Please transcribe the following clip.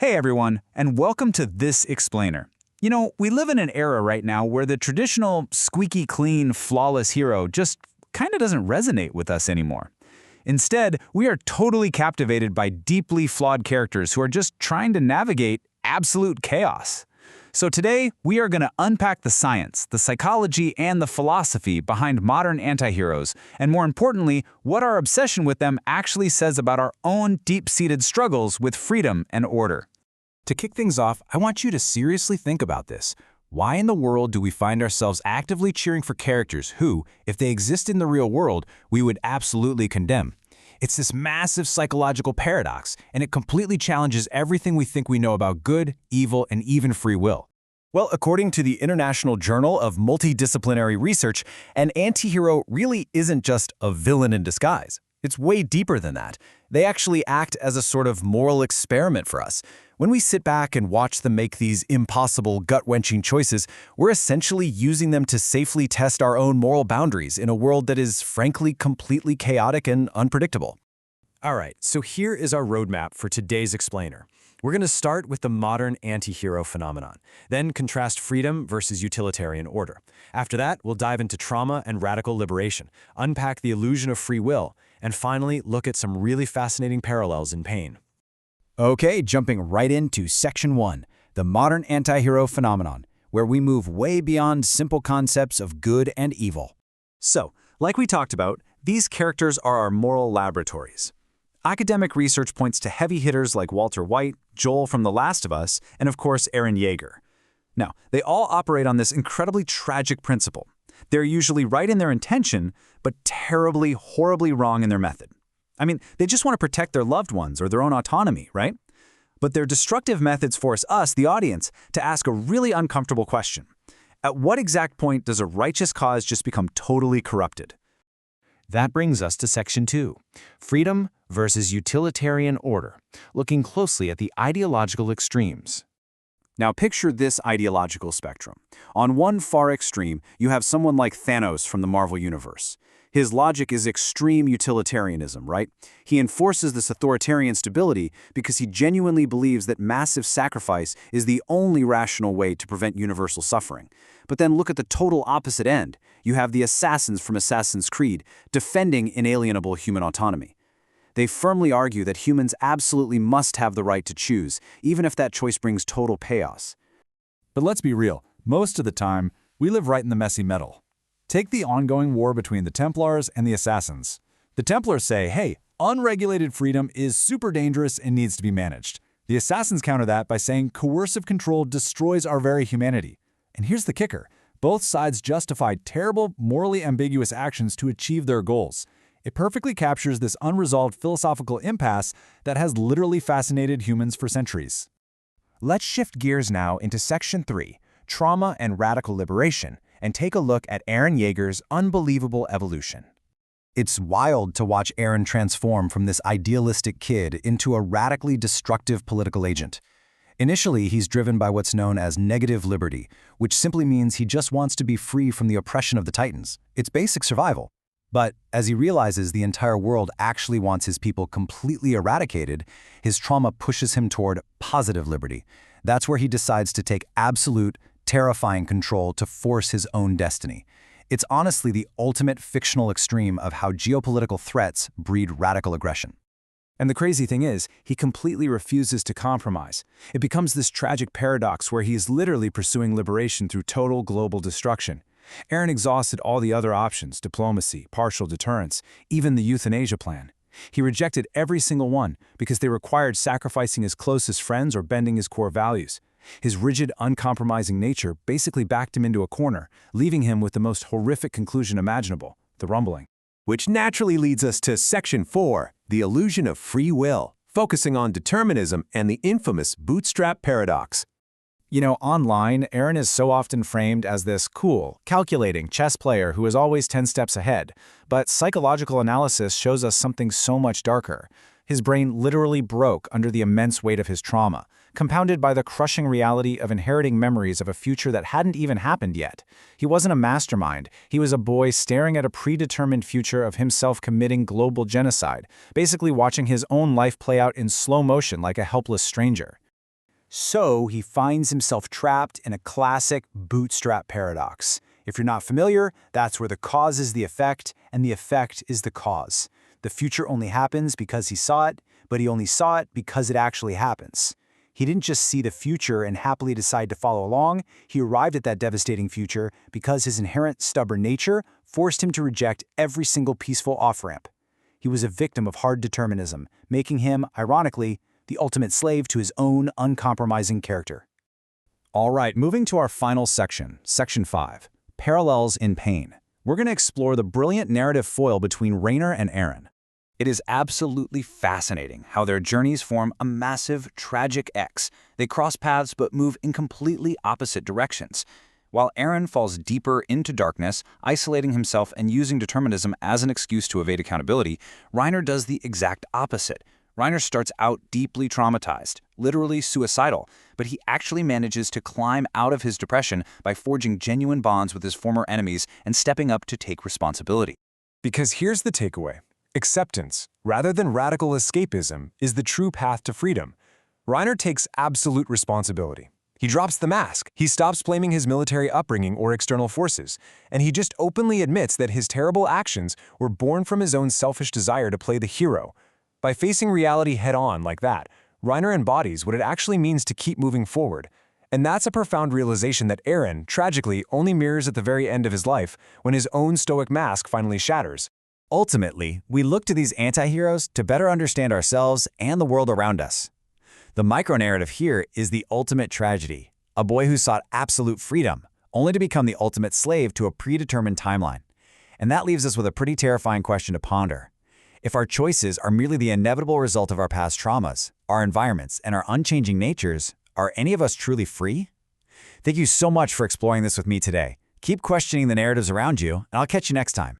Hey everyone, and welcome to This Explainer. You know, we live in an era right now where the traditional squeaky clean, flawless hero just kinda doesn't resonate with us anymore. Instead, we are totally captivated by deeply flawed characters who are just trying to navigate absolute chaos. So today, we are going to unpack the science, the psychology, and the philosophy behind modern antiheroes, and more importantly, what our obsession with them actually says about our own deep-seated struggles with freedom and order. To kick things off, I want you to seriously think about this. Why in the world do we find ourselves actively cheering for characters who, if they exist in the real world, we would absolutely condemn? It's this massive psychological paradox, and it completely challenges everything we think we know about good, evil, and even free will. Well, according to the International Journal of Multidisciplinary Research, an antihero really isn't just a villain in disguise. It's way deeper than that. They actually act as a sort of moral experiment for us. When we sit back and watch them make these impossible, gut-wrenching choices, we're essentially using them to safely test our own moral boundaries in a world that is, frankly, completely chaotic and unpredictable. All right, so here is our roadmap for today's explainer. We're going to start with the modern anti-hero phenomenon, then contrast freedom versus utilitarian order. After that, we'll dive into trauma and radical liberation, unpack the illusion of free will, and finally look at some really fascinating parallels in pain. Okay, jumping right into Section 1, the modern anti-hero phenomenon, where we move way beyond simple concepts of good and evil. So, like we talked about, these characters are our moral laboratories. Academic research points to heavy hitters like Walter White, Joel from The Last of Us, and of course Eren Yeager. Now, they all operate on this incredibly tragic principle. They're usually right in their intention, but terribly, horribly wrong in their method. I mean, they just want to protect their loved ones or their own autonomy, right? But their destructive methods force us, the audience, to ask a really uncomfortable question. At what exact point does a righteous cause just become totally corrupted? That brings us to Section 2, freedom versus utilitarian order, looking closely at the ideological extremes. Now picture this ideological spectrum. On one far extreme, you have someone like Thanos from the Marvel Universe. His logic is extreme utilitarianism, right? He enforces this authoritarian stability because he genuinely believes that massive sacrifice is the only rational way to prevent universal suffering. But then look at the total opposite end. You have the assassins from Assassin's Creed defending inalienable human autonomy. They firmly argue that humans absolutely must have the right to choose, even if that choice brings total chaos. But let's be real, most of the time, we live right in the messy middle. Take the ongoing war between the Templars and the Assassins. The Templars say, hey, unregulated freedom is super dangerous and needs to be managed. The Assassins counter that by saying coercive control destroys our very humanity. And here's the kicker. Both sides justify terrible, morally ambiguous actions to achieve their goals. It perfectly captures this unresolved philosophical impasse that has literally fascinated humans for centuries. Let's shift gears now into Section 3, trauma and radical liberation, and take a look at Eren Yeager's unbelievable evolution. It's wild to watch Eren transform from this idealistic kid into a radically destructive political agent. Initially, he's driven by what's known as negative liberty, which simply means he just wants to be free from the oppression of the Titans. It's basic survival. But as he realizes the entire world actually wants his people completely eradicated, his trauma pushes him toward positive liberty. That's where he decides to take absolute, terrifying control to force his own destiny. It's honestly the ultimate fictional extreme of how geopolitical threats breed radical aggression. And the crazy thing is, he completely refuses to compromise. It becomes this tragic paradox where he is literally pursuing liberation through total global destruction. Eren exhausted all the other options, diplomacy, partial deterrence, even the euthanasia plan. He rejected every single one because they required sacrificing his closest friends or bending his core values. His rigid, uncompromising nature basically backed him into a corner, leaving him with the most horrific conclusion imaginable, the rumbling. Which naturally leads us to Section 4, the illusion of free will, focusing on determinism and the infamous bootstrap paradox. You know, online, Eren is so often framed as this cool, calculating chess player who is always 10 steps ahead. But psychological analysis shows us something so much darker. His brain literally broke under the immense weight of his trauma, compounded by the crushing reality of inheriting memories of a future that hadn't even happened yet. He wasn't a mastermind. He was a boy staring at a predetermined future of himself committing global genocide, basically watching his own life play out in slow motion like a helpless stranger. So he finds himself trapped in a classic bootstrap paradox. If you're not familiar, that's where the cause is the effect, and the effect is the cause. The future only happens because he saw it, but he only saw it because it actually happens. He didn't just see the future and happily decide to follow along, he arrived at that devastating future because his inherent stubborn nature forced him to reject every single peaceful off-ramp. He was a victim of hard determinism, making him, ironically, the ultimate slave to his own uncompromising character. All right, moving to our final section, Section 5, Parallels in Pain. We're going to explore the brilliant narrative foil between Reiner and Eren. It is absolutely fascinating how their journeys form a massive, tragic X. They cross paths but move in completely opposite directions. While Eren falls deeper into darkness, isolating himself and using determinism as an excuse to evade accountability, Reiner does the exact opposite. Reiner starts out deeply traumatized, literally suicidal, but he actually manages to climb out of his depression by forging genuine bonds with his former enemies and stepping up to take responsibility. Because here's the takeaway. Acceptance, rather than radical escapism, is the true path to freedom. Reiner takes absolute responsibility. He drops the mask, he stops blaming his military upbringing or external forces, and he just openly admits that his terrible actions were born from his own selfish desire to play the hero. By facing reality head-on like that, Reiner embodies what it actually means to keep moving forward. And that's a profound realization that Eren, tragically, only mirrors at the very end of his life when his own stoic mask finally shatters. Ultimately, we look to these antiheroes to better understand ourselves and the world around us. The micronarrative here is the ultimate tragedy, a boy who sought absolute freedom, only to become the ultimate slave to a predetermined timeline. And that leaves us with a pretty terrifying question to ponder. If our choices are merely the inevitable result of our past traumas, our environments, and our unchanging natures, are any of us truly free? Thank you so much for exploring this with me today. Keep questioning the narratives around you, and I'll catch you next time.